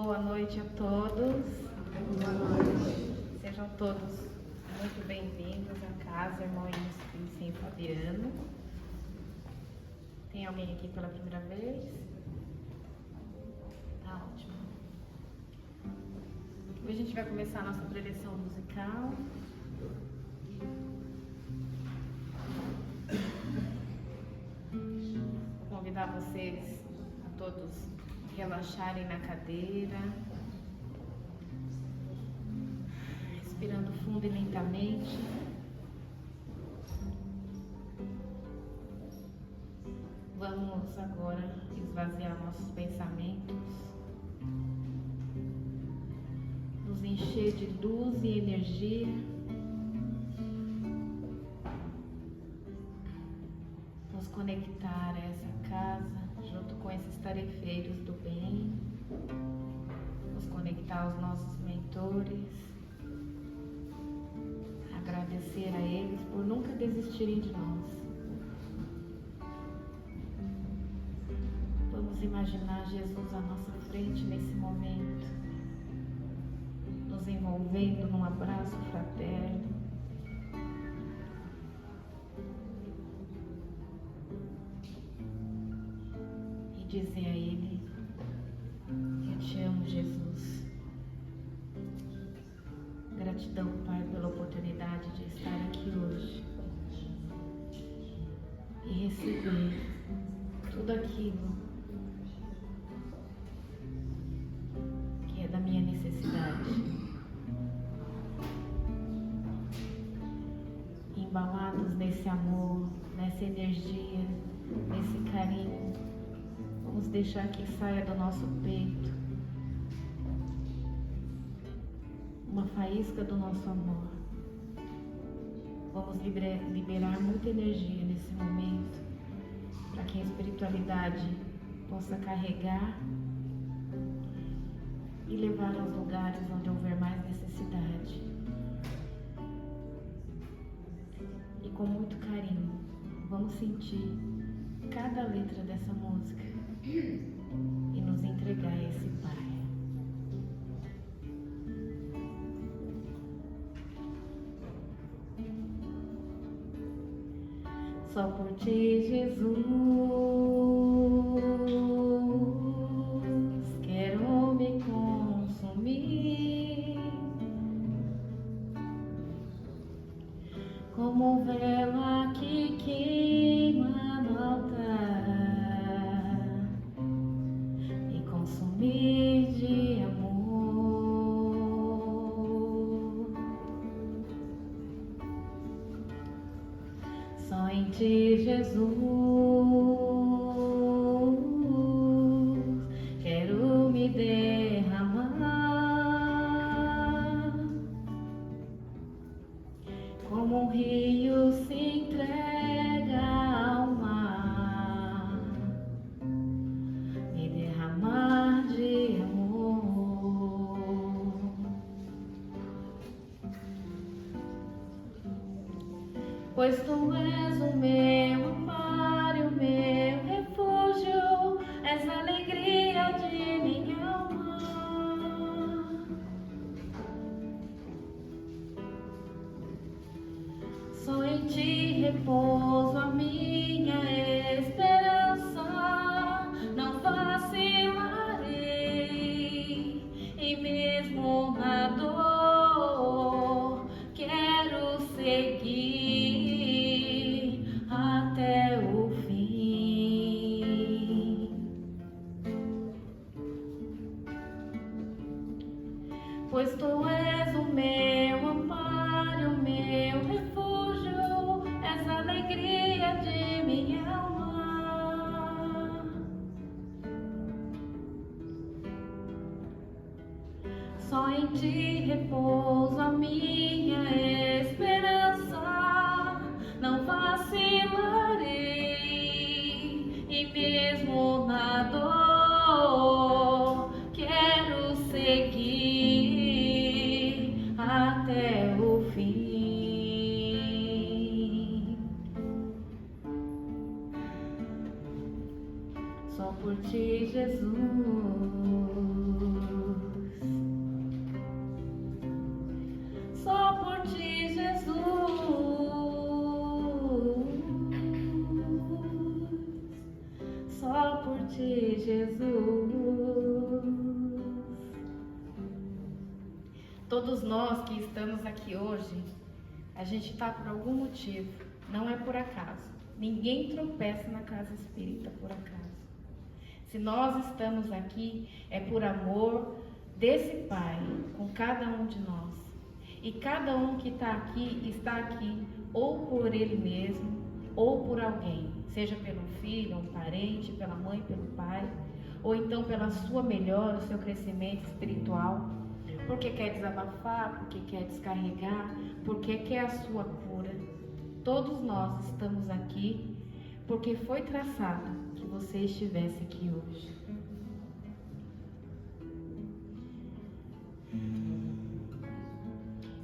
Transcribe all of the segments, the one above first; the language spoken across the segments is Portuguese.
Boa noite a todos. Boa noite. Sejam todos muito bem-vindos à casa Irmão Sim Fabiano. Tem alguém aqui pela primeira vez? Tá ótimo. Hoje a gente vai começar a nossa preleção musical. Vou convidar vocês a todos relaxarem na cadeira, respirando fundo e lentamente. Vamos agora esvaziar nossos pensamentos, nos encher de luz e energia, nos conectar a essa casa junto com esses tarefeiros do bem, nos conectar aos nossos mentores, agradecer a eles por nunca desistirem de nós. Vamos imaginar Jesus à nossa frente nesse momento, nos envolvendo num abraço fraterno. Dizer a Ele: eu te amo, Jesus. Gratidão, Pai, pela oportunidade de estar aqui hoje e receber tudo aquilo que é da minha necessidade. Embalados nesse amor, nessa energia, nesse carinho, vamos deixar que saia do nosso peito uma faísca do nosso amor. Vamos liberar muita energia nesse momento, para que a espiritualidade possa carregar e levar aos lugares onde houver mais necessidade. E com muito carinho, vamos sentir cada letra dessa música e nos entregar a esse Pai. Só por ti, Jesus, quero me consumir como vela que queima no altar, me consumir de amor. Só em ti, Jesus, quero me derramar como um rio se entrega ao mar, me derramar de amor. Pois tu és o meu amparo e o meu refúgio, és a alegria de minha alma. Só em ti repouso a minha esperança, não vacilarei, e mesmo na dor quero seguir até o fim. Pois tu és o meu amparo e o meu refúgio, és a alegria de minha alma. Só em ti repouso a minha esperança, não vacilarei, e mesmo na dor quero seguir até o fim. Só por ti, Jesus, Jesus. Todos nós que estamos aqui hoje, a gente está por algum motivo, não é por acaso. Ninguém tropeça na casa espírita por acaso. Se nós estamos aqui, é por amor desse Pai com cada um de nós. E cada um que está aqui ou por ele mesmo, ou por alguém, seja pelo filho, um parente, pela mãe, pelo pai, ou então pela sua melhora, o seu crescimento espiritual, porque quer desabafar, porque quer descarregar, porque quer a sua cura. Todos nós estamos aqui porque foi traçado que você estivesse aqui hoje.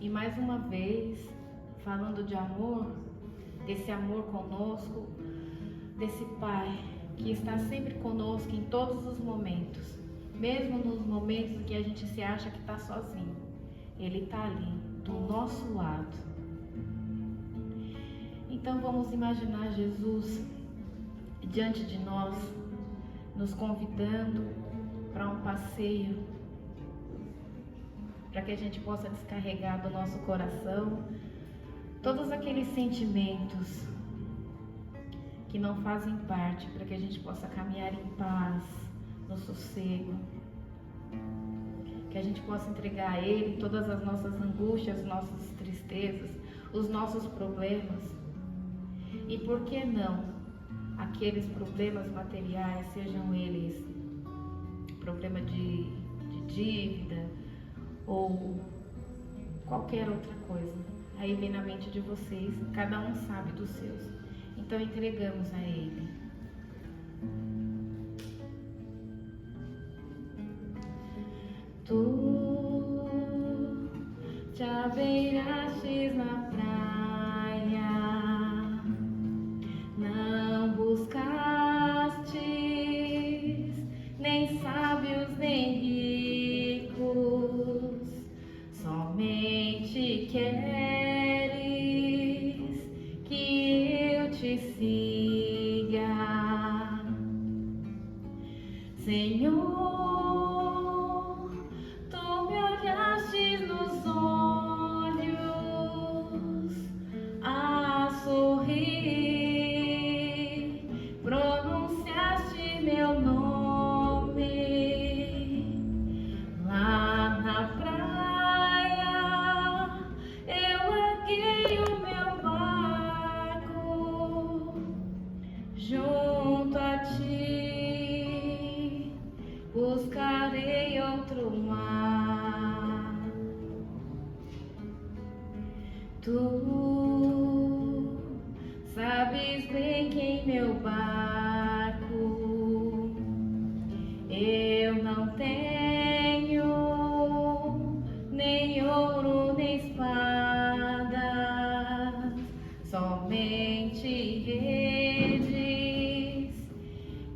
E mais uma vez, falando de amor, desse amor conosco, desse Pai que está sempre conosco em todos os momentos, mesmo nos momentos em que a gente se acha que está sozinho, Ele está ali, do nosso lado. Então vamos imaginar Jesus diante de nós, nos convidando para um passeio, para que a gente possa descarregar do nosso coração todos aqueles sentimentos que não fazem parte, para que a gente possa caminhar em paz, no sossego, que a gente possa entregar a Ele todas as nossas angústias, nossas tristezas, os nossos problemas. E por que não aqueles problemas materiais, sejam eles problema de dívida ou qualquer outra coisa, aí vem na mente de vocês, cada um sabe dos seus. Então entregamos a Ele. Tu te abeirastes na praia, não buscastes nem sábios nem ricos, somente queres que eu te siga, Senhor. Tu me olhastes nos olhos a sorrir, pronunciaste meu nome lá na praia. Eu ergui o meu barco junto a ti, buscarei outro mar. Tu sabes bem que em meu barco eu não tenho nem ouro nem espada, somente redes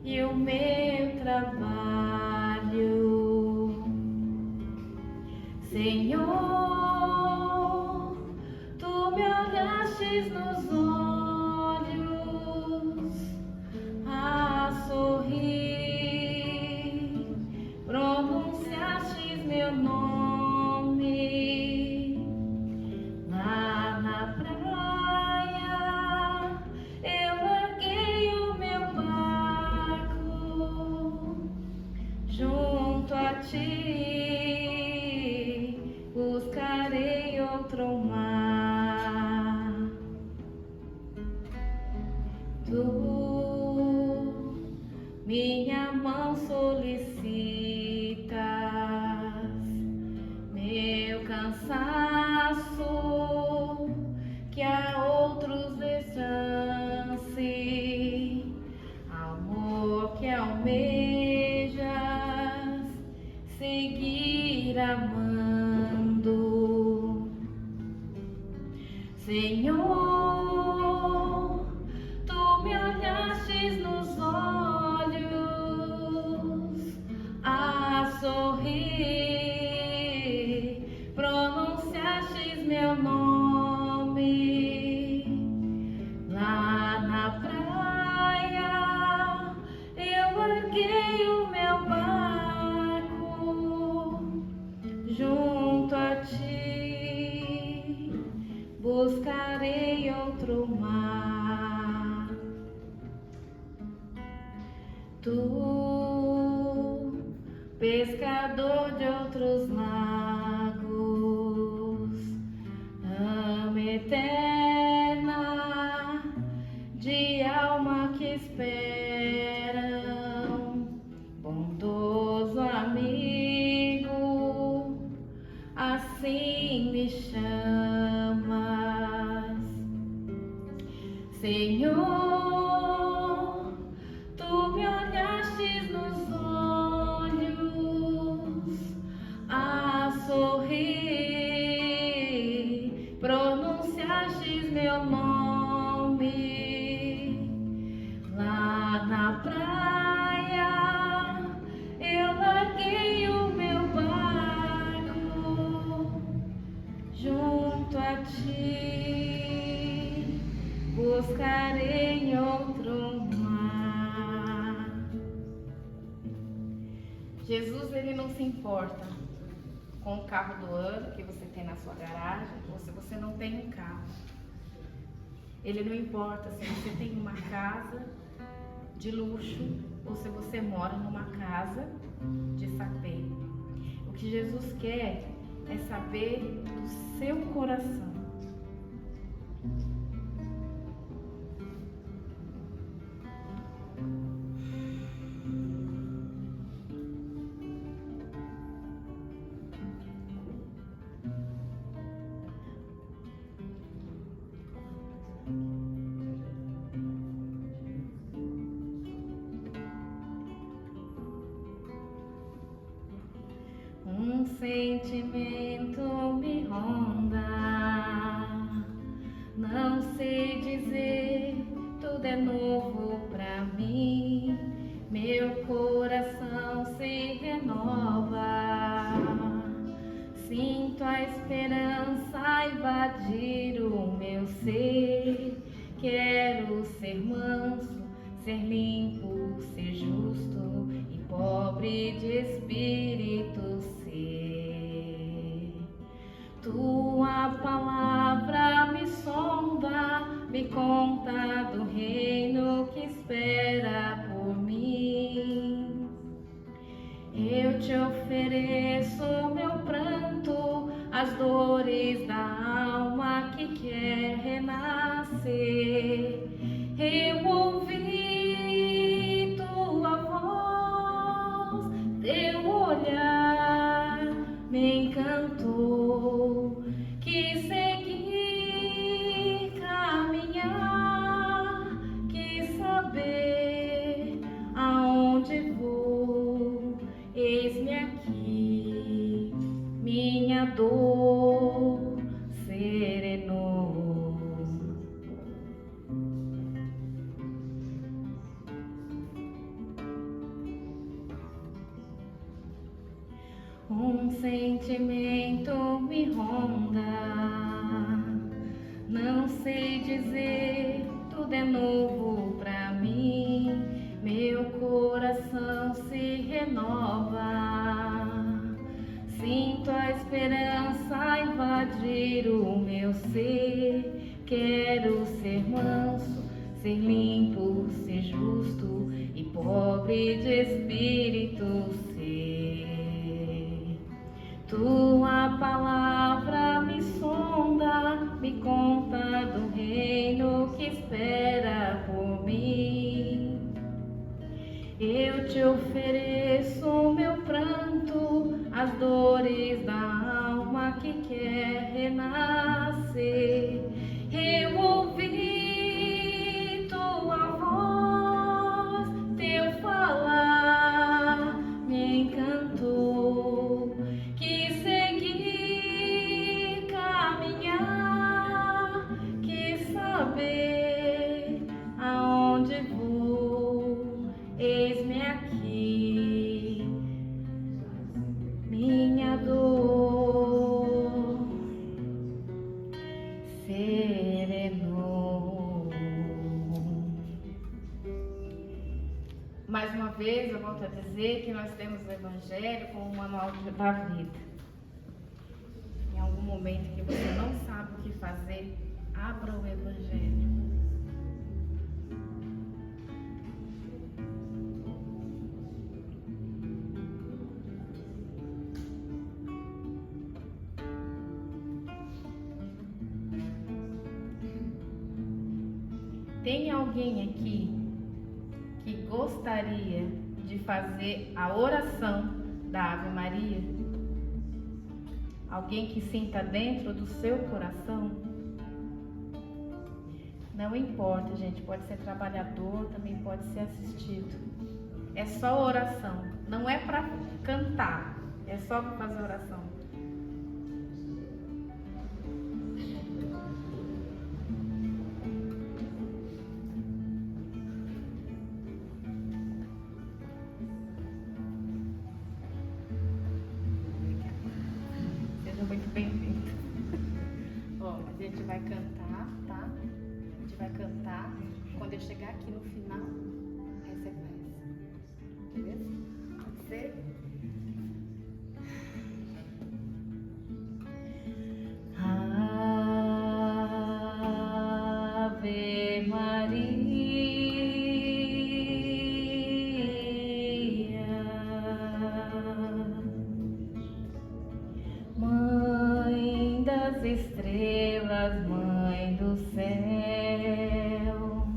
e o meu trabalho, Senhor. Tu me olhastes nos olhos a sorrir, pronunciastes meu nome lá na praia. Eu larguei o meu barco junto a ti, buscarei outro mar. Tu minha mão solicitas, meu cansaço que a outros descanse, amor que almejas seguir amando, Senhor. Tu me olhastes nos olhos a sorrir, pronunciastes meu nome lá na praia. Eu erguei Tu, pescador de outros lagos, ama eterna de alma que esperam, bondoso amigo, assim me chamas, Senhor. Tu me olhastes nos olhos a sorrir, pronunciastes meu nome lá na praia. Eu larguei o meu barco junto a ti, buscarei em outro mar. Jesus, ele não se importa com o carro do ano que você tem na sua garagem, ou se você não tem um carro. Ele não importa se você tem uma casa de luxo ou se você mora numa casa de sapê. O que Jesus quer é saber do seu coração. Um sentimento me ronda, não sei dizer, tudo é novo pra mim. Meu coração se renova, sinto a esperança invadir o meu ser. Quero ser manso, ser limpo, ser justo e pobre de espírito ser. Tua palavra me sonda, me conta do reino que espera por mim. Eu te ofereço meu pranto, as dores da alma que quer renascer. Eu ouvi tua voz, teu olhar me encantou, quis seguir, caminhar, quis saber aonde vou. Eis-me aqui, minha dor serenou. Um sentimento me ronda, não sei dizer, tudo é novo pra mim. Meu coração se renova, sinto a esperança invadir o meu ser. Quero ser manso, ser limpo, ser justo e pobre de espírito ser. Tua palavra me sonda, me conta do reino que espera por mim. Eu te ofereço meu pranto, as dores da alma que quer renascer. Eu ouvi tua voz, teu falar me encantou. Quis seguir, caminhar, quis saber aonde vou. Eis-me aqui, minha dor serenou. Mais uma vez, eu volto a dizer que nós temos o Evangelho como um manual da vida. Em algum momento que você não sabe o que fazer, abra o Evangelho. Tem alguém aqui que gostaria de fazer a oração da Ave Maria? Alguém que sinta dentro do seu coração? Não importa, gente, pode ser trabalhador, também pode ser assistido. É só oração, não é para cantar, é só para fazer oração. Muito bem-vindo. Ó, a gente vai cantar, tá? A gente vai cantar. Quando eu chegar aqui no final, essa é a prece. Beleza? Pode ser? Ave Maria, Mãe das estrelas, Mãe do céu,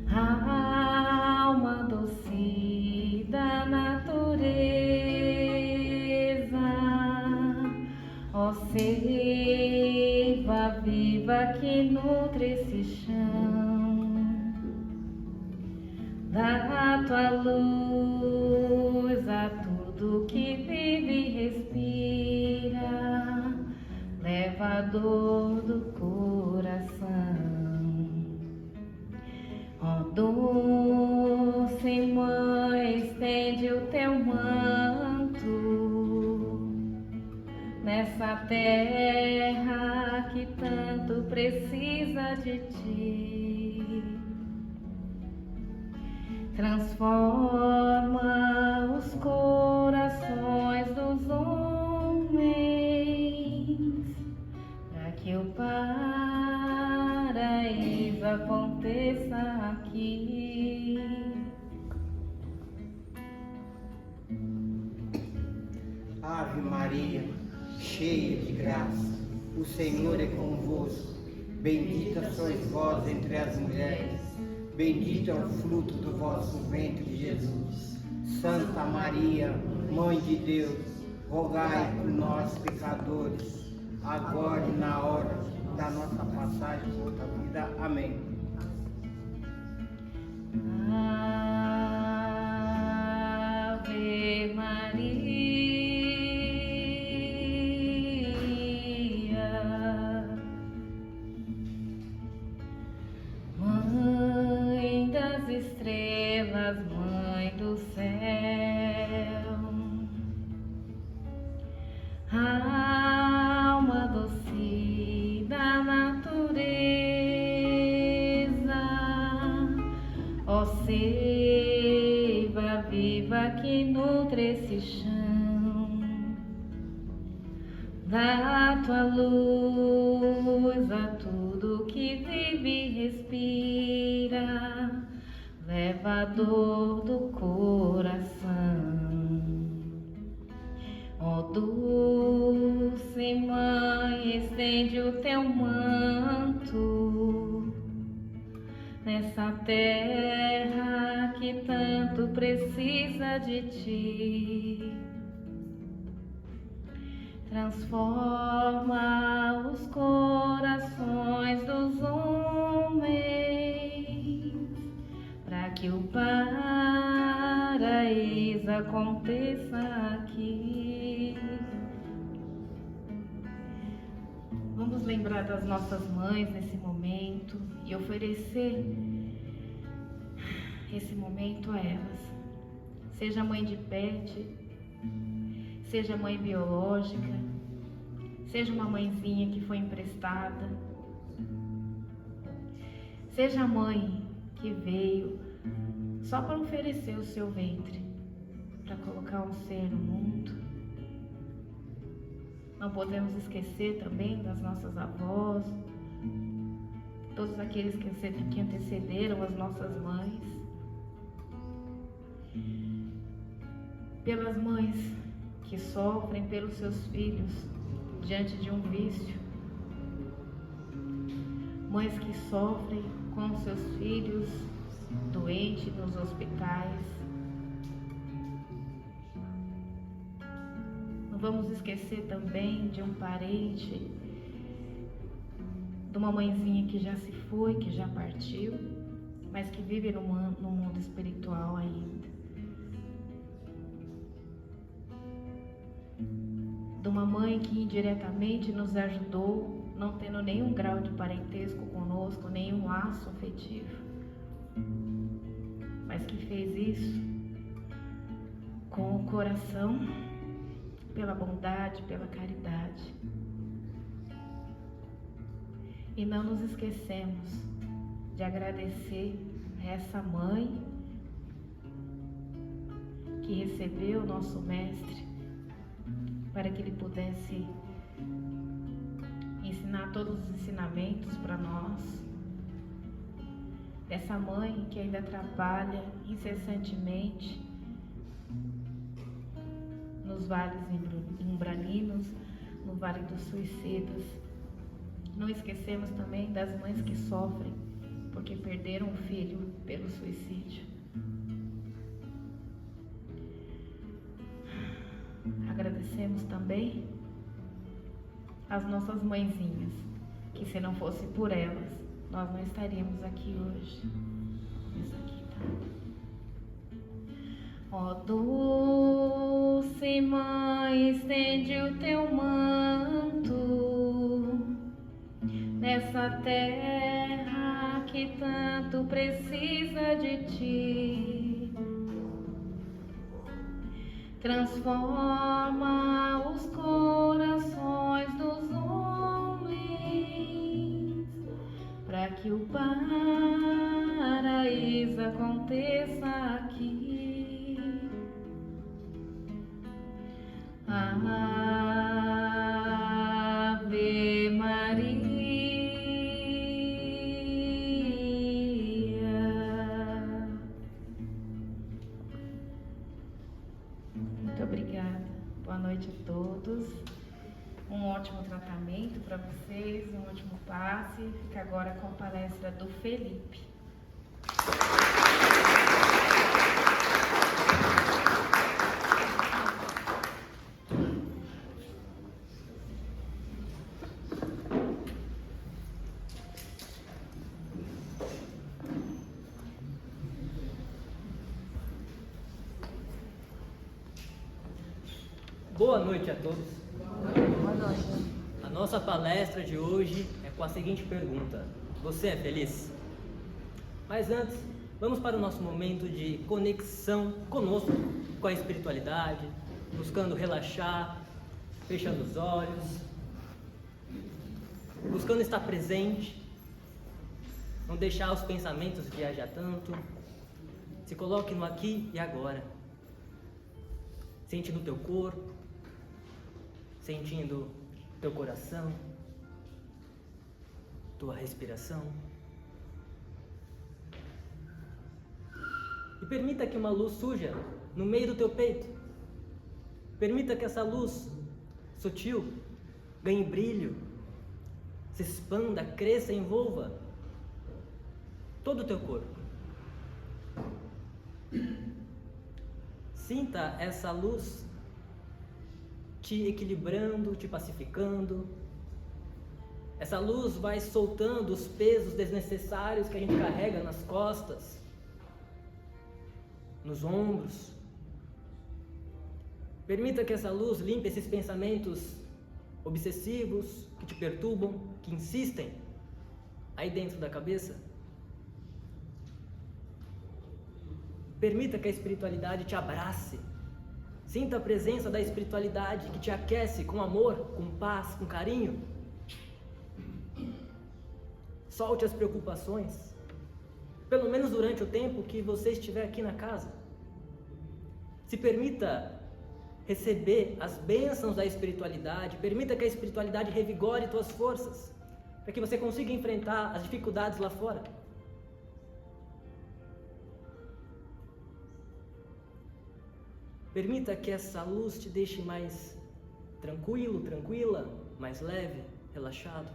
alma doce da natureza, ó seiva viva que nutre esse chão, dá tua luz a tudo que vive e respira, leva a dor do coração. Ó doce Mãe, estende o teu manto nessa terra que tanto precisa de ti. Transforma os corações dos homens, para que o paraíso aconteça aqui. Ave Maria, cheia de graça, o Senhor é convosco. Bendita sois vós entre as mulheres, bendito é o fruto do vosso ventre, Jesus. Santa Maria, Mãe de Deus, rogai por nós, pecadores, agora e na hora da nossa passagem por outra vida. Amém. Ave Maria, Mãe das estrelas, Mãe do céu, alma doce da natureza, ó seiva viva que nutre esse chão, dá tua luz a tudo que vive e respira, leva a dor do coração. Ó doce Mãe, estende o teu manto nessa terra que tanto precisa de ti. Transforma os corações dos homens, para que o paraíso aconteça aqui. Vamos lembrar das nossas mães nesse momento e oferecer esse momento a elas. Seja mãe de pet, seja mãe biológica, seja uma mãezinha que foi emprestada, seja mãe que veio só para oferecer o seu ventre, para colocar um ser no mundo. Não podemos esquecer também das nossas avós, todos aqueles que antecederam as nossas mães, pelas mães que sofrem pelos seus filhos diante de um vício. mães que sofrem com seus filhos doentes nos hospitais. Não vamos esquecer também de um parente, de uma mãezinha que já se foi, que já partiu, mas que vive no mundo espiritual ainda. De uma mãe que indiretamente nos ajudou, não tendo nenhum grau de parentesco conosco, nenhum laço afetivo, mas que fez isso com o coração, pela bondade, pela caridade. E não nos esquecemos de agradecer a essa mãe que recebeu o nosso mestre para que ele pudesse ensinar todos os ensinamentos para nós. Dessa mãe que ainda trabalha incessantemente nos vales umbralinos, no Vale dos Suicidas. Não esquecemos também das mães que sofrem porque perderam um filho pelo suicídio. Agradecemos também as nossas mãezinhas, que se não fosse por elas, nós não estaríamos aqui hoje. Isso aqui, tá? Ó doce mãe, estende o teu manto nessa terra que tanto precisa de ti. Transforma os corações dos homens para que o paraíso aconteça aqui. Ave Maria. Muito obrigada. Boa noite a todos. Um ótimo tratamento para vocês, um ótimo passe. Fica agora com a palestra do Felipe. Boa noite a todos. Boa noite. A nossa palestra de hoje é com a seguinte pergunta: você é feliz? Mas antes, vamos para o nosso momento de conexão conosco, com a espiritualidade, buscando relaxar, fechando os olhos, buscando estar presente, não deixar os pensamentos viajar tanto. Se coloque no aqui e agora. Sente no teu corpo, sentindo teu coração, tua respiração. E permita que uma luz surja no meio do teu peito. Permita que essa luz sutil ganhe brilho, se expanda, cresça, envolva todo o teu corpo. Sinta essa luz te equilibrando, te pacificando. Essa luz vai soltando os pesos desnecessários que a gente carrega nas costas, nos ombros. Permita que essa luz limpe esses pensamentos obsessivos que te perturbam, que insistem aí dentro da cabeça. Permita que a espiritualidade te abrace. Sinta a presença da espiritualidade que te aquece com amor, com paz, com carinho. Solte as preocupações, pelo menos durante o tempo que você estiver aqui na casa. Se permita receber as bênçãos da espiritualidade. Permita que a espiritualidade revigore tuas forças, para que você consiga enfrentar as dificuldades lá fora. Permita que essa luz te deixe mais tranquilo, tranquila, mais leve, relaxado.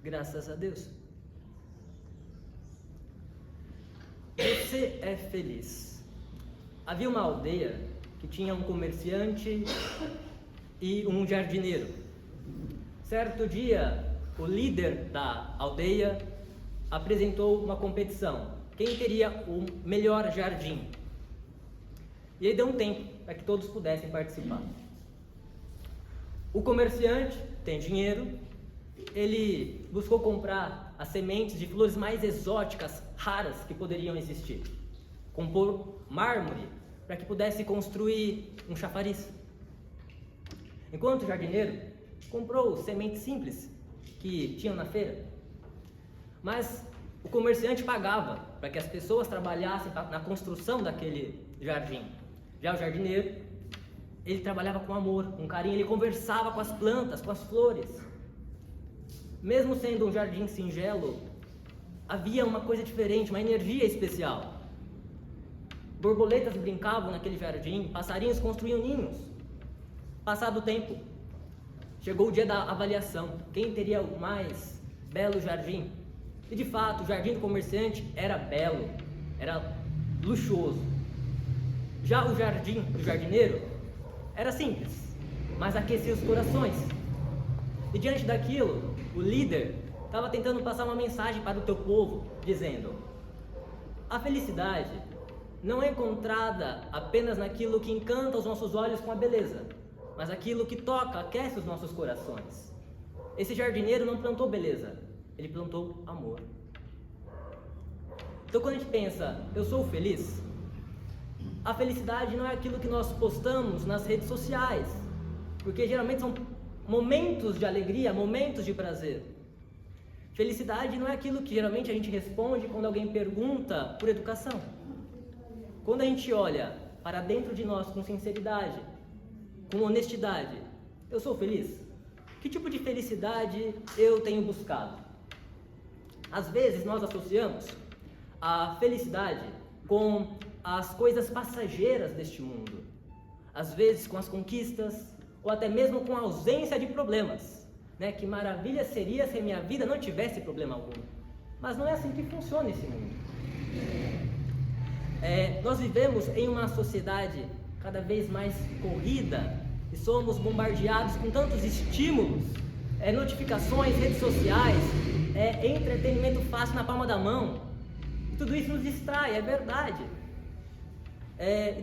Graças a Deus. Você é feliz. Havia uma aldeia que tinha um comerciante e um jardineiro. Certo dia, o líder da aldeia apresentou uma competição. Quem teria o melhor jardim? E ele deu um tempo para que todos pudessem participar. O comerciante tem dinheiro, ele buscou comprar as sementes de flores mais exóticas, raras que poderiam existir. Compor mármore para que pudesse construir um chafariz. Enquanto o jardineiro comprou sementes simples que tinham na feira. Mas o comerciante pagava para que as pessoas trabalhassem na construção daquele jardim. Já o jardineiro, ele trabalhava com amor, com carinho, ele conversava com as plantas, com as flores. Mesmo sendo um jardim singelo, havia uma coisa diferente, uma energia especial. Borboletas brincavam naquele jardim, passarinhos construíam ninhos. Passado o tempo, chegou o dia da avaliação. Quem teria o mais belo jardim? E de fato, o jardim do comerciante era belo, era luxuoso. Já o jardim do jardineiro era simples, mas aquecia os corações. E diante daquilo, o líder estava tentando passar uma mensagem para o teu povo, dizendo: a felicidade não é encontrada apenas naquilo que encanta os nossos olhos com a beleza, mas aquilo que toca, aquece os nossos corações. Esse jardineiro não plantou beleza, ele plantou amor. Então quando a gente pensa, eu sou feliz, a felicidade não é aquilo que nós postamos nas redes sociais, porque geralmente são momentos de alegria, momentos de prazer. Felicidade não é aquilo que geralmente a gente responde quando alguém pergunta por educação. Quando a gente olha para dentro de nós com sinceridade, com honestidade, eu sou feliz? Que tipo de felicidade eu tenho buscado? Às vezes nós associamos a felicidade com as coisas passageiras deste mundo, às vezes com as conquistas, ou até mesmo com a ausência de problemas, né? Que maravilha seria se a minha vida não tivesse problema algum. Mas não é assim que funciona esse mundo. Nós vivemos em uma sociedade cada vez mais corrida e somos bombardeados com tantos estímulos, notificações, redes sociais, entretenimento fácil na palma da mão. E tudo isso nos distrai, é verdade.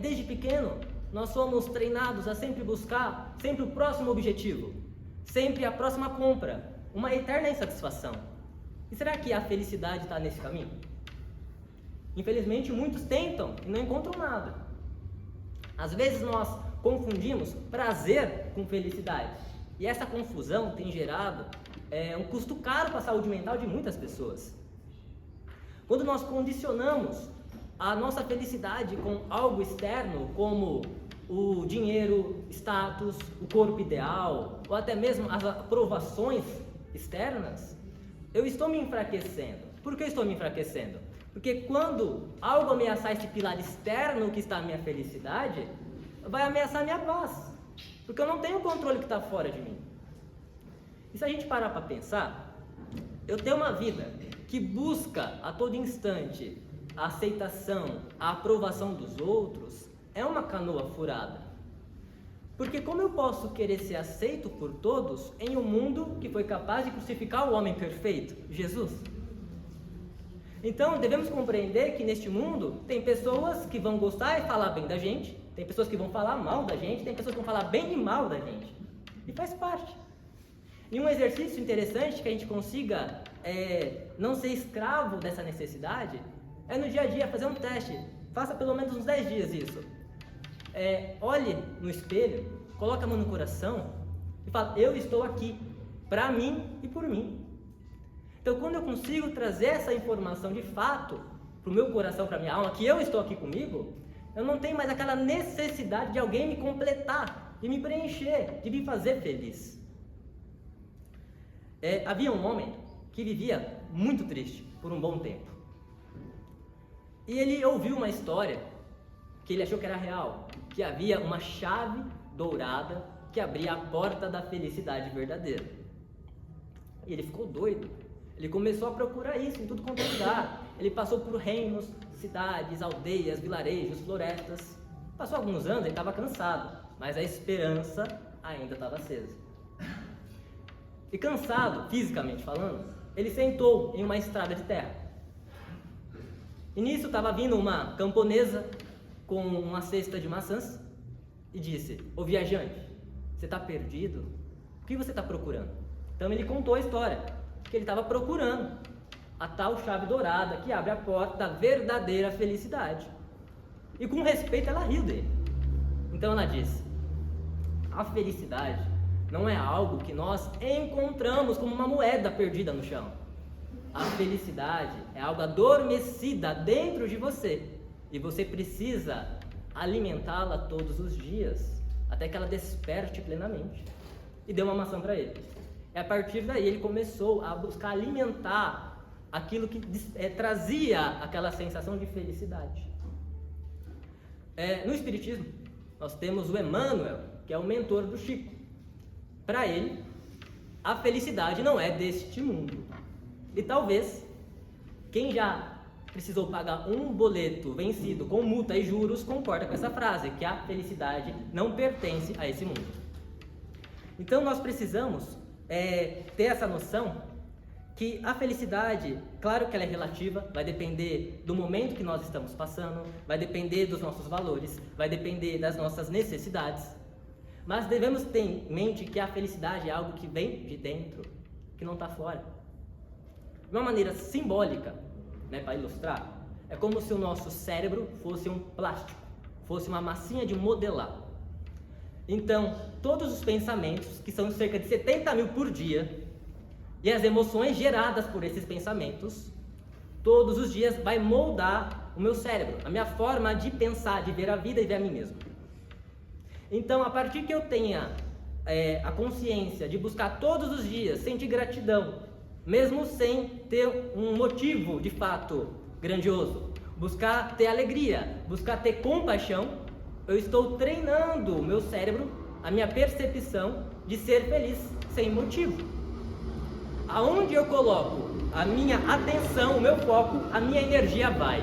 Desde pequeno, nós somos treinados a sempre buscar sempre o próximo objetivo, sempre a próxima compra, uma eterna insatisfação. E será que a felicidade está nesse caminho? Infelizmente, muitos tentam e não encontram nada. Às vezes nós confundimos prazer com felicidade. E essa confusão tem gerado um custo caro para a saúde mental de muitas pessoas. Quando nós condicionamos a nossa felicidade com algo externo, como o dinheiro, status, o corpo ideal, ou até mesmo as aprovações externas, eu estou me enfraquecendo. Por que eu estou me enfraquecendo? Porque quando algo ameaçar esse pilar externo que está a minha felicidade, vai ameaçar a minha paz. Porque eu não tenho o controle que está fora de mim. E se a gente parar para pensar, eu tenho uma vida que busca a todo instante a aceitação, a aprovação dos outros, é uma canoa furada. Porque como eu posso querer ser aceito por todos em um mundo que foi capaz de crucificar o homem perfeito, Jesus? Então devemos compreender que neste mundo tem pessoas que vão gostar e falar bem da gente, tem pessoas que vão falar mal da gente, tem pessoas que vão falar bem e mal da gente. E faz parte. E um exercício interessante que a gente consiga não ser escravo dessa necessidade é no dia a dia fazer um teste. Faça pelo menos uns 10 dias isso. Olhe no espelho, coloque a mão no coração e fale: eu estou aqui, para mim e por mim. Então quando eu consigo trazer essa informação de fato para o meu coração, para a minha alma, que eu estou aqui comigo, eu não tenho mais aquela necessidade de alguém me completar, de me preencher, de me fazer feliz. Havia um homem que vivia muito triste por um bom tempo. E ele ouviu uma história que ele achou que era real, que havia uma chave dourada que abria a porta da felicidade verdadeira. E ele ficou doido Ele começou a procurar isso em tudo quanto é lugar. Ele passou por reinos, cidades, aldeias, vilarejos, florestas. Passou alguns anos, ele estava cansado, mas a esperança ainda estava acesa. E cansado, fisicamente falando, ele sentou em uma estrada de terra. E nisso estava vindo uma camponesa com uma cesta de maçãs e disse: "Ô viajante, você está perdido? O que você está procurando?" Então ele contou a história, que ele estava procurando a tal chave dourada que abre a porta da verdadeira felicidade. E com respeito ela riu dele. Então ela disse: "A felicidade não é algo que nós encontramos como uma moeda perdida no chão. A felicidade é algo adormecida dentro de você. E você precisa alimentá-la todos os dias, até que ela desperte plenamente." E deu uma maçã para ele. E a partir daí ele começou a buscar alimentar aquilo que trazia aquela sensação de felicidade. No Espiritismo, nós temos o Emmanuel, que é o mentor do Chico. Para ele, a felicidade não é deste mundo. E talvez, quem já precisou pagar um boleto vencido com multa e juros, concorda com essa frase, que a felicidade não pertence a esse mundo. Então nós precisamos ter essa noção que a felicidade, claro que ela é relativa, vai depender do momento que nós estamos passando, vai depender dos nossos valores, vai depender das nossas necessidades, mas devemos ter em mente que a felicidade é algo que vem de dentro, que não está fora. De uma maneira simbólica, para ilustrar, é como se o nosso cérebro fosse um plástico, fosse uma massinha de modelar. Então, todos os pensamentos, que são cerca de 70 mil por dia, e as emoções geradas por esses pensamentos, todos os dias vai moldar o meu cérebro, a minha forma de pensar, de ver a vida e ver a mim mesmo. Então, a partir que eu tenha a consciência de buscar todos os dias, sentir gratidão, mesmo sem ter um motivo de fato grandioso, buscar ter alegria, buscar ter compaixão, eu estou treinando o meu cérebro, a minha percepção de ser feliz sem motivo. Aonde eu coloco a minha atenção, o meu foco, a minha energia vai.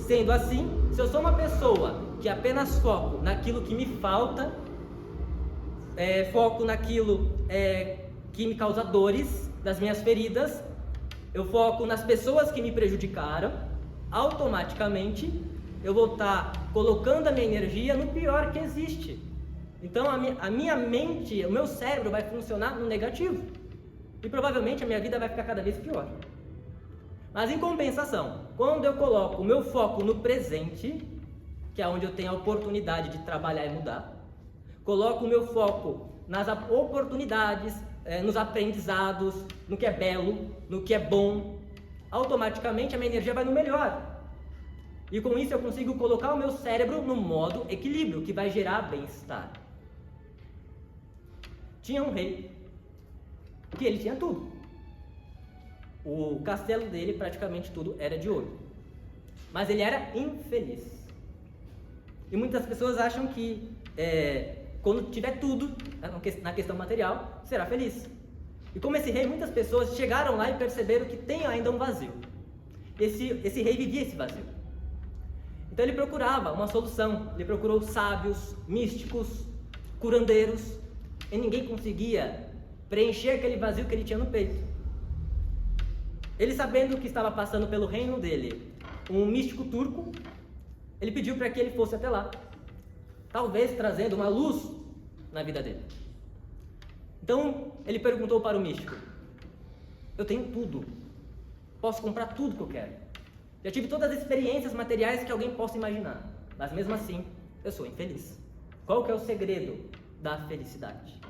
Sendo assim, se eu sou uma pessoa que apenas foco naquilo que me falta, foco naquilo que me causa dores, das minhas feridas, eu foco nas pessoas que me prejudicaram, automaticamente eu vou estar colocando a minha energia no pior que existe. Então a minha mente, o meu cérebro vai funcionar no negativo. E provavelmente a minha vida vai ficar cada vez pior. Mas em compensação, quando eu coloco o meu foco no presente, que é onde eu tenho a oportunidade de trabalhar e mudar, coloco o meu foco nas oportunidades, nos aprendizados, no que é belo, no que é bom, automaticamente a minha energia vai no melhor. E com isso eu consigo colocar o meu cérebro no modo equilíbrio, que vai gerar bem-estar. Tinha um rei que ele tinha tudo. O castelo dele, praticamente tudo, era de ouro. Mas ele era infeliz. E muitas pessoas acham que quando tiver tudo, na questão material, será feliz. E como esse rei, muitas pessoas chegaram lá e perceberam que tem ainda um vazio. Esse rei vivia esse vazio. Então ele procurava uma solução. Ele procurou sábios, místicos, curandeiros, e ninguém conseguia preencher aquele vazio que ele tinha no peito. Ele, sabendo que estava passando pelo reino dele um místico turco, ele pediu para que ele fosse até lá, talvez trazendo uma luz na vida dele. Então ele perguntou para o místico: "Eu tenho tudo, posso comprar tudo que eu quero, já tive todas as experiências materiais que alguém possa imaginar, mas mesmo assim eu sou infeliz. Qual que é o segredo da felicidade?"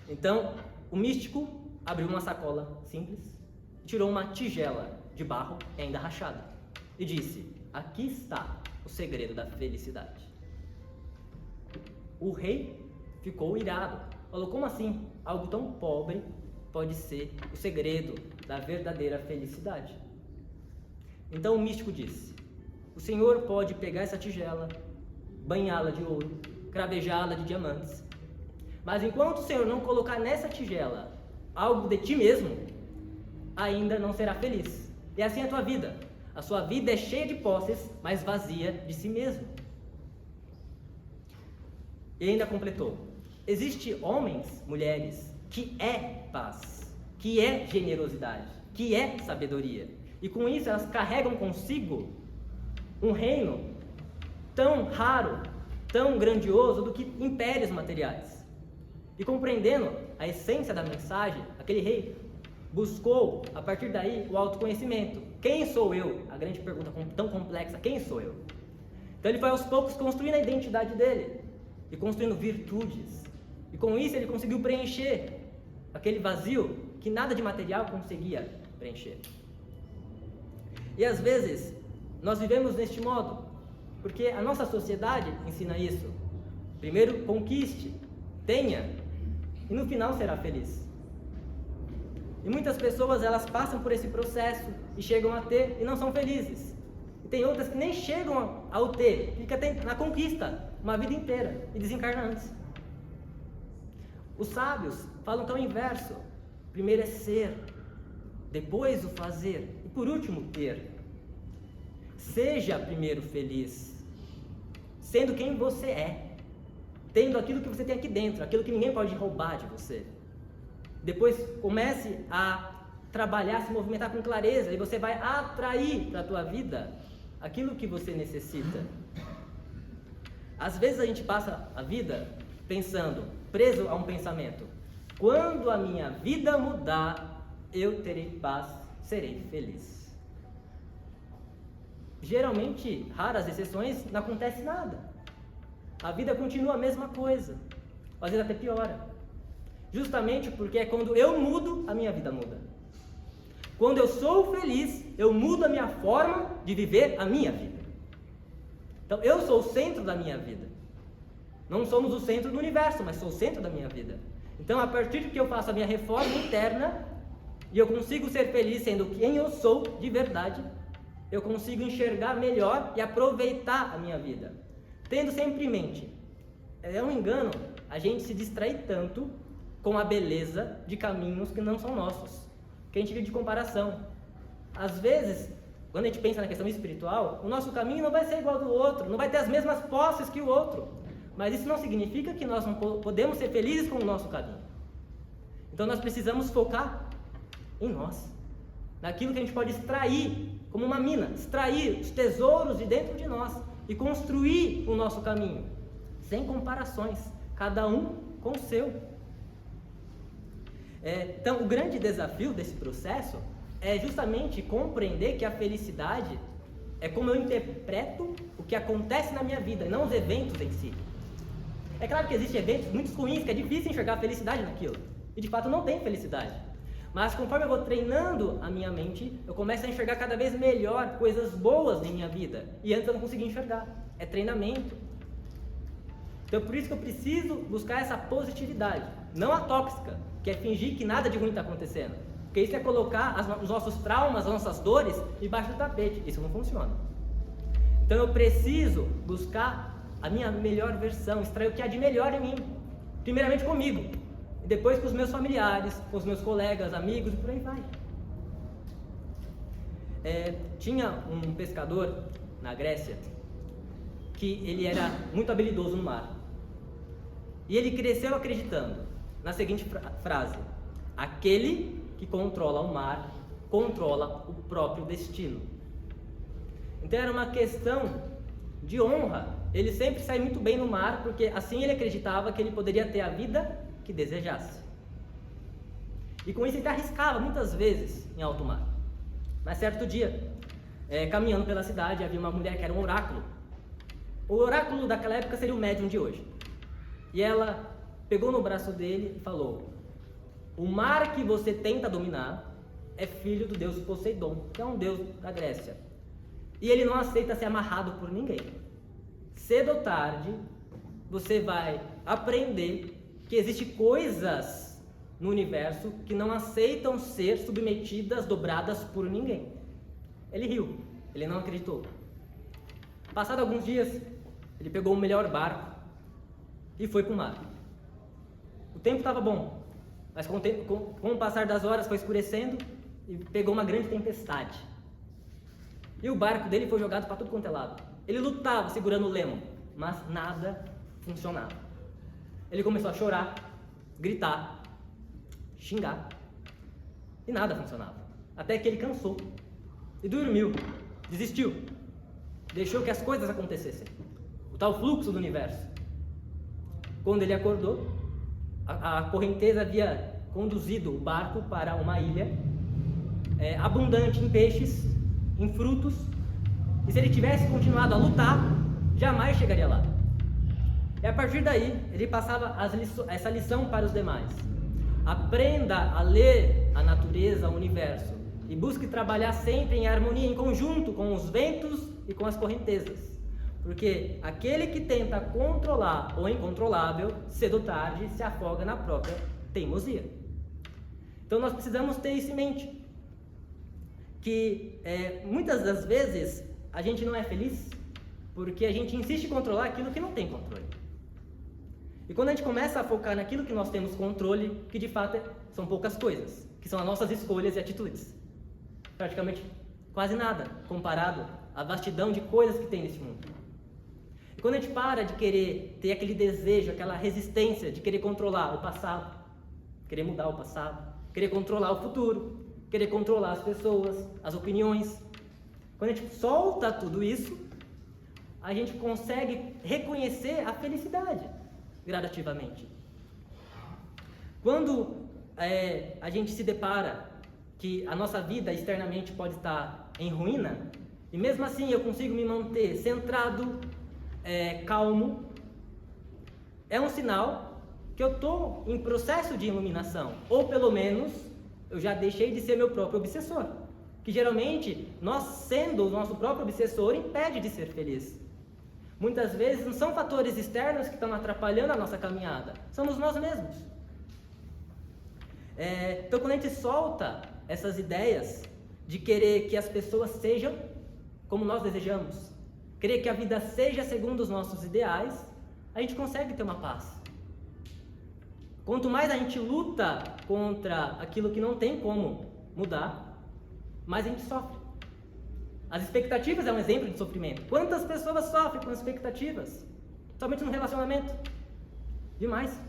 Então o místico abriu uma sacola simples, tirou uma tigela de barro ainda rachada e disse: "Aqui está o segredo da felicidade." O rei ficou irado, falou: "Como assim? Algo tão pobre pode ser o segredo da verdadeira felicidade?" Então o místico disse: "O senhor pode pegar essa tigela, banhá-la de ouro, cravejá-la de diamantes, mas enquanto o senhor não colocar nessa tigela algo de ti mesmo, ainda não será feliz. E assim é a tua vida. A sua vida é cheia de posses, mas vazia de si mesmo. E ainda completou: existe homens, mulheres, que é paz, que é generosidade, que é sabedoria. E com isso elas carregam consigo um reino tão raro, tão grandioso do que impérios materiais. E compreendendo a essência da mensagem, aquele rei buscou, a partir daí, o autoconhecimento. Quem sou eu? A grande pergunta tão complexa: quem sou eu? Então ele foi aos poucos construindo a identidade dele e construindo virtudes. E com isso ele conseguiu preencher aquele vazio que nada de material conseguia preencher. E às vezes nós vivemos neste modo, porque a nossa sociedade ensina isso. Primeiro conquiste, tenha, e no final será feliz. E muitas pessoas, elas passam por esse processo e chegam a ter e não são felizes. E tem outras que nem chegam ao ter, fica na conquista uma vida inteira e desencarna antes. Os sábios falam que é o inverso. Primeiro é ser, depois o fazer e por último ter. Seja primeiro feliz, sendo quem você é, tendo aquilo que você tem aqui dentro, aquilo que ninguém pode roubar de você. Depois comece a trabalhar, se movimentar com clareza, e você vai atrair para a tua vida aquilo que você necessita. Às vezes a gente passa a vida pensando, preso a um pensamento: quando a minha vida mudar, eu terei paz, serei feliz. Geralmente, raras exceções, não acontece nada. A vida continua a mesma coisa, às vezes até piora. Justamente porque é quando eu mudo, a minha vida muda. Quando eu sou feliz, eu mudo a minha forma de viver a minha vida. Então, eu sou o centro da minha vida. Não somos o centro do universo, mas sou o centro da minha vida. Então, a partir de que eu faço a minha reforma interna, e eu consigo ser feliz sendo quem eu sou de verdade, eu consigo enxergar melhor e aproveitar a minha vida. Tendo sempre em mente, é um engano a gente se distrair tanto com a beleza de caminhos que não são nossos, que a gente vive de comparação. Às vezes, quando a gente pensa na questão espiritual, o nosso caminho não vai ser igual ao do outro, não vai ter as mesmas posses que o outro, mas isso não significa que nós não podemos ser felizes com o nosso caminho. Então nós precisamos focar em nós, naquilo que a gente pode extrair, como uma mina, extrair os tesouros de dentro de nós e construir o nosso caminho, sem comparações, cada um com o seu. Então, o grande desafio desse processo é justamente compreender que a felicidade é como eu interpreto o que acontece na minha vida, e não os eventos em si. É claro que existem eventos muito ruins, que é difícil enxergar a felicidade naquilo, e de fato não tem felicidade. Mas conforme eu vou treinando a minha mente, eu começo a enxergar cada vez melhor coisas boas em minha vida, e antes eu não conseguia enxergar. É treinamento. Então por isso que eu preciso buscar essa positividade, não a tóxica, que é fingir que nada de ruim está acontecendo. Porque isso é colocar os nossos traumas, as nossas dores debaixo do tapete. Isso não funciona. Então eu preciso buscar a minha melhor versão, extrair o que há de melhor em mim. Primeiramente comigo, e depois com os meus familiares, com os meus colegas, amigos e por aí vai. Tinha um pescador na Grécia que ele era muito habilidoso no mar. E ele cresceu acreditando na seguinte frase: aquele que controla o mar, controla o próprio destino. Então era uma questão de honra. Ele sempre sai muito bem no mar, porque assim ele acreditava que ele poderia ter a vida que desejasse. E com isso ele arriscava muitas vezes em alto mar. Mas certo dia, caminhando pela cidade, havia uma mulher que era um oráculo. O oráculo daquela época seria o médium de hoje. E ela pegou no braço dele e falou: o mar que você tenta dominar é filho do deus Poseidon, que é um deus da Grécia. E ele não aceita ser amarrado por ninguém. Cedo ou tarde, você vai aprender que existem coisas no universo que não aceitam ser submetidas, dobradas por ninguém. Ele riu, ele não acreditou. Passado alguns dias, ele pegou o melhor barco e foi para o mar. O tempo estava bom, Mas com o passar das horas foi escurecendo e pegou uma grande tempestade. E o barco dele foi jogado para tudo quanto é lado. Ele lutava segurando o lemo, mas nada funcionava. Ele começou a chorar, gritar, xingar, e nada funcionava. Até que ele cansou e dormiu, desistiu, deixou que as coisas acontecessem. O tal fluxo do universo. Quando ele acordou, a correnteza havia conduzido o barco para uma ilha abundante em peixes, em frutos, e se ele tivesse continuado a lutar, jamais chegaria lá. E a partir daí, ele passava essa lição para os demais. Aprenda a ler a natureza, o universo, e busque trabalhar sempre em harmonia, em conjunto com os ventos e com as correntezas. Porque aquele que tenta controlar o incontrolável, cedo ou tarde, se afoga na própria teimosia. Então nós precisamos ter isso em mente. Que muitas das vezes a gente não é feliz porque a gente insiste em controlar aquilo que não tem controle. E quando a gente começa a focar naquilo que nós temos controle, que de fato são poucas coisas, que são as nossas escolhas e atitudes. Praticamente quase nada comparado à vastidão de coisas que tem nesse mundo. E quando a gente para de querer ter aquele desejo, aquela resistência de querer controlar o passado, querer mudar o passado, querer controlar o futuro, querer controlar as pessoas, as opiniões, quando a gente solta tudo isso, a gente consegue reconhecer a felicidade gradativamente. Quando a gente se depara que a nossa vida externamente pode estar em ruína, e mesmo assim eu consigo me manter centrado, calmo, é um sinal que eu estou em processo de iluminação, ou pelo menos eu já deixei de ser meu próprio obsessor, que geralmente nós sendo o nosso próprio obsessor impede de ser feliz. Muitas vezes não são fatores externos que estão atrapalhando a nossa caminhada, somos nós mesmos. Então quando a gente solta essas ideias de querer que as pessoas sejam como nós desejamos, querer que a vida seja segundo os nossos ideais, a gente consegue ter uma paz. Quanto mais a gente luta contra aquilo que não tem como mudar, mais a gente sofre. As expectativas é um exemplo de sofrimento. Quantas pessoas sofrem com expectativas? Somente no relacionamento. Demais.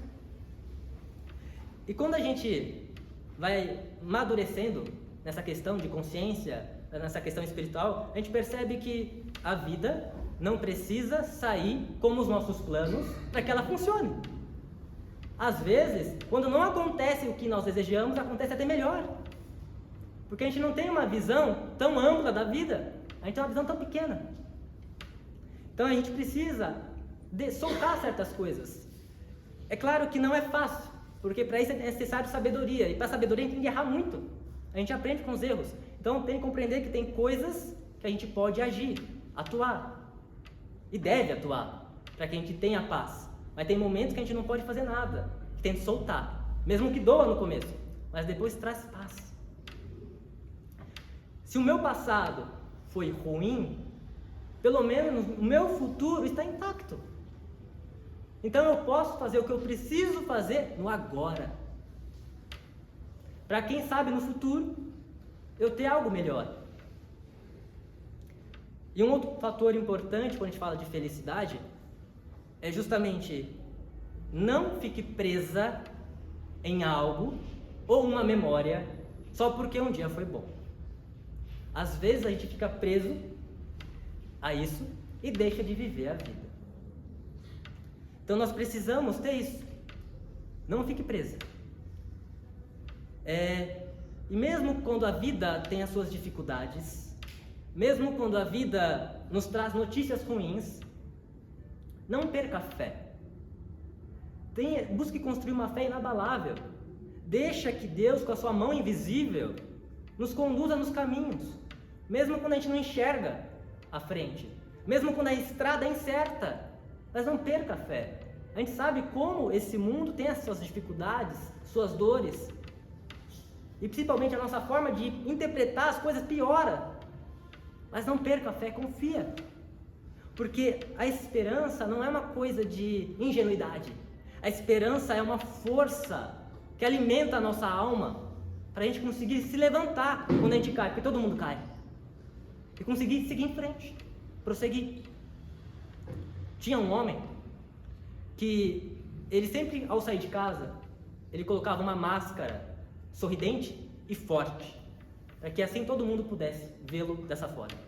E quando a gente vai amadurecendo nessa questão de consciência, nessa questão espiritual, a gente percebe que a vida não precisa sair como os nossos planos para que ela funcione. Às vezes, quando não acontece o que nós desejamos, acontece até melhor. Porque a gente não tem uma visão tão ampla da vida, a gente tem uma visão tão pequena. Então a gente precisa soltar certas coisas. É claro que não é fácil, porque para isso é necessário sabedoria, e para sabedoria a gente tem que errar muito. A gente aprende com os erros. Então tem que compreender que tem coisas que a gente pode agir, atuar, e deve atuar, para que a gente tenha paz. Mas tem momentos que a gente não pode fazer nada, que tem que soltar, mesmo que doa no começo, mas depois traz paz. Se o meu passado foi ruim, pelo menos o meu futuro está intacto. Então eu posso fazer o que eu preciso fazer no agora. Para quem sabe no futuro eu ter algo melhor. E um outro fator importante quando a gente fala de felicidade é justamente não fique presa em algo ou uma memória só porque um dia foi bom. Às vezes a gente fica preso a isso e deixa de viver a vida. Então nós precisamos ter isso. Não fique presa. E mesmo quando a vida tem as suas dificuldades, mesmo quando a vida nos traz notícias ruins, não perca a fé. Busque construir uma fé inabalável. Deixa que Deus, com a sua mão invisível, nos conduza nos caminhos. Mesmo quando a gente não enxerga a frente. Mesmo quando a estrada é incerta. Mas não perca a fé. A gente sabe como esse mundo tem as suas dificuldades, suas dores. E principalmente a nossa forma de interpretar as coisas piora. Mas não perca a fé, confia. Porque a esperança não é uma coisa de ingenuidade. A esperança é uma força que alimenta a nossa alma, para a gente conseguir se levantar quando a gente cai, porque todo mundo cai, e conseguir seguir em frente, prosseguir. Tinha um homem que ele sempre, ao sair de casa, ele colocava uma máscara sorridente e forte, para que assim todo mundo pudesse vê-lo dessa forma.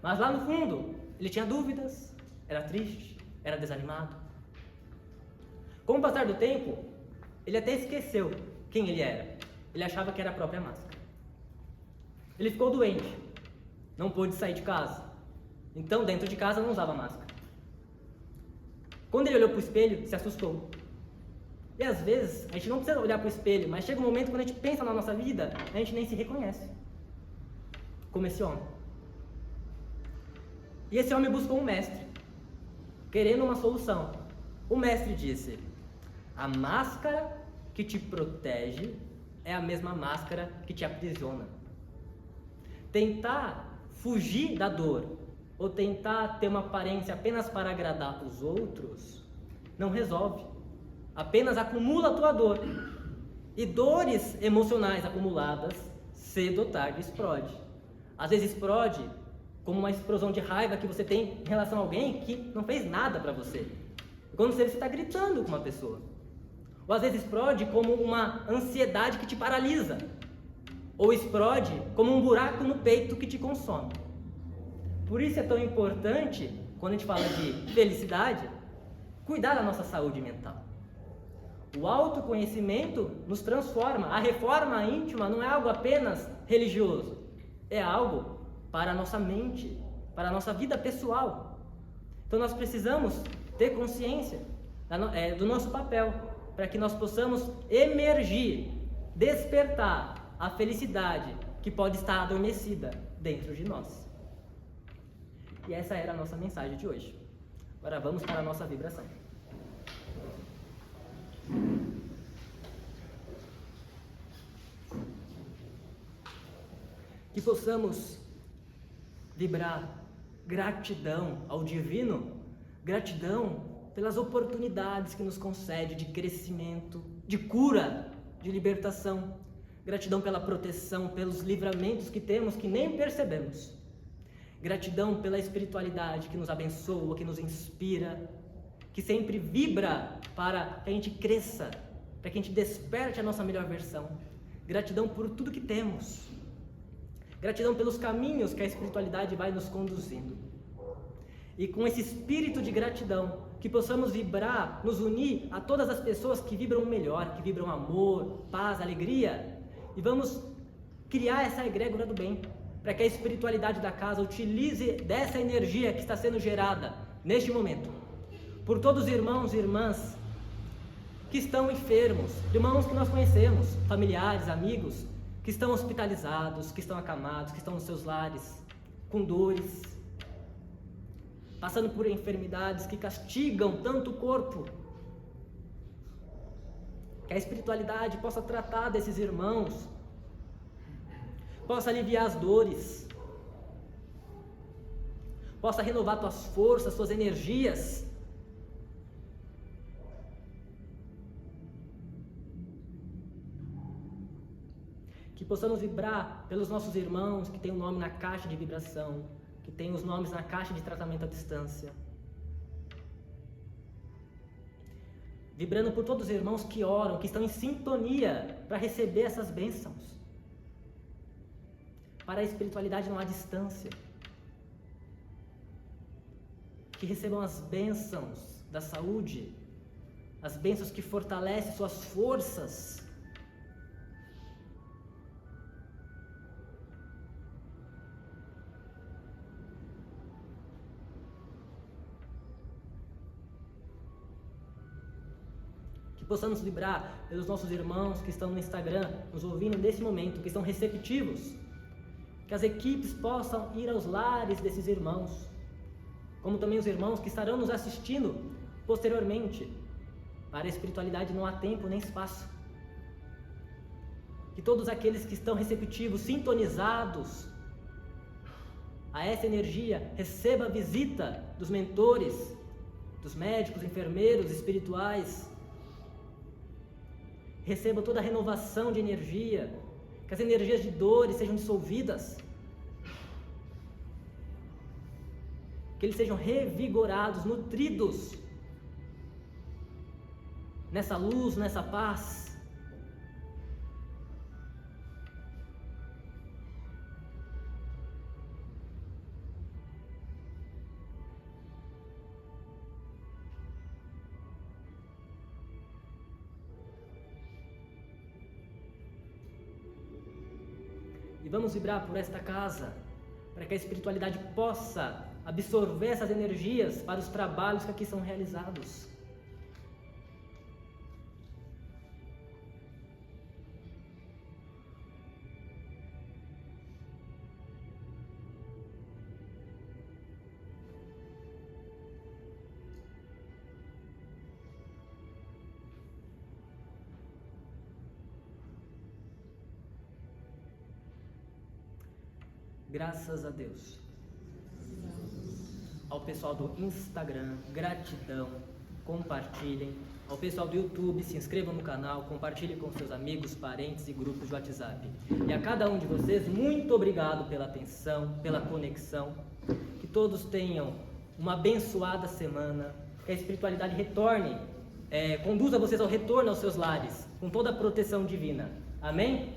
Mas lá no fundo, ele tinha dúvidas, era triste, era desanimado. Com o passar do tempo, ele até esqueceu quem ele era. Ele achava que era a própria máscara. Ele ficou doente, não pôde sair de casa. Então, dentro de casa, não usava máscara. Quando ele olhou para o espelho, se assustou. E às vezes, a gente não precisa olhar para o espelho, mas chega um momento quando a gente pensa na nossa vida, a gente nem se reconhece. Como esse homem. E esse homem buscou um mestre, querendo uma solução. O mestre disse: a máscara que te protege é a mesma máscara que te aprisiona. Tentar fugir da dor ou tentar ter uma aparência apenas para agradar os outros não resolve. Apenas acumula a tua dor. E dores emocionais acumuladas, cedo ou tarde, explode. Às vezes explode como uma explosão de raiva que você tem em relação a alguém que não fez nada para você. Quando você está gritando com uma pessoa. Ou às vezes explode como uma ansiedade que te paralisa. Ou explode como um buraco no peito que te consome. Por isso é tão importante, quando a gente fala de felicidade, cuidar da nossa saúde mental. O autoconhecimento nos transforma. A reforma íntima não é algo apenas religioso. É algo para a nossa mente, para a nossa vida pessoal. Então nós precisamos ter consciência do nosso papel, para que nós possamos emergir, despertar a felicidade que pode estar adormecida dentro de nós. E essa era a nossa mensagem de hoje. Agora vamos para a nossa vibração. Que possamos vibrar gratidão ao divino, gratidão pelas oportunidades que nos concede de crescimento, de cura, de libertação, gratidão pela proteção, pelos livramentos que temos que nem percebemos, gratidão pela espiritualidade que nos abençoa, que nos inspira, que sempre vibra para que a gente cresça, para que a gente desperte a nossa melhor versão, gratidão por tudo que temos, gratidão pelos caminhos que a espiritualidade vai nos conduzindo. E com esse espírito de gratidão, que possamos vibrar, nos unir a todas as pessoas que vibram melhor, que vibram amor, paz, alegria. E vamos criar essa egrégora do bem, para que a espiritualidade da casa utilize dessa energia que está sendo gerada neste momento, por todos os irmãos e irmãs que estão enfermos, irmãos que nós conhecemos, familiares, amigos, que estão hospitalizados, que estão acamados, que estão nos seus lares, com dores, passando por enfermidades que castigam tanto o corpo. Que a espiritualidade possa tratar desses irmãos, possa aliviar as dores, possa renovar tuas forças, suas energias. Que possamos vibrar pelos nossos irmãos que têm o nome na caixa de vibração, que têm os nomes na caixa de tratamento à distância. Vibrando por todos os irmãos que oram, que estão em sintonia para receber essas bênçãos. Para a espiritualidade não há distância. Que recebam as bênçãos da saúde, as bênçãos que fortalecem suas forças. Possamos vibrar pelos nossos irmãos que estão no Instagram, nos ouvindo nesse momento, que estão receptivos. Que as equipes possam ir aos lares desses irmãos, como também os irmãos que estarão nos assistindo posteriormente. Para a espiritualidade não há tempo nem espaço. Que todos aqueles que estão receptivos, sintonizados a essa energia, recebam a visita dos mentores, dos médicos, enfermeiros, espirituais. receba toda a renovação de energia, que as energias de dores sejam dissolvidas, que eles sejam revigorados, nutridos nessa luz, nessa paz. E vamos vibrar por esta casa, para que a espiritualidade possa absorver essas energias para os trabalhos que aqui são realizados. Graças a Deus. Ao pessoal do Instagram, gratidão, compartilhem. Ao pessoal do YouTube, se inscrevam no canal, compartilhem com seus amigos, parentes e grupos de WhatsApp. E a cada um de vocês, muito obrigado pela atenção, pela conexão. Que todos tenham uma abençoada semana, que a espiritualidade retorne, conduza vocês ao retorno aos seus lares, com toda a proteção divina. Amém?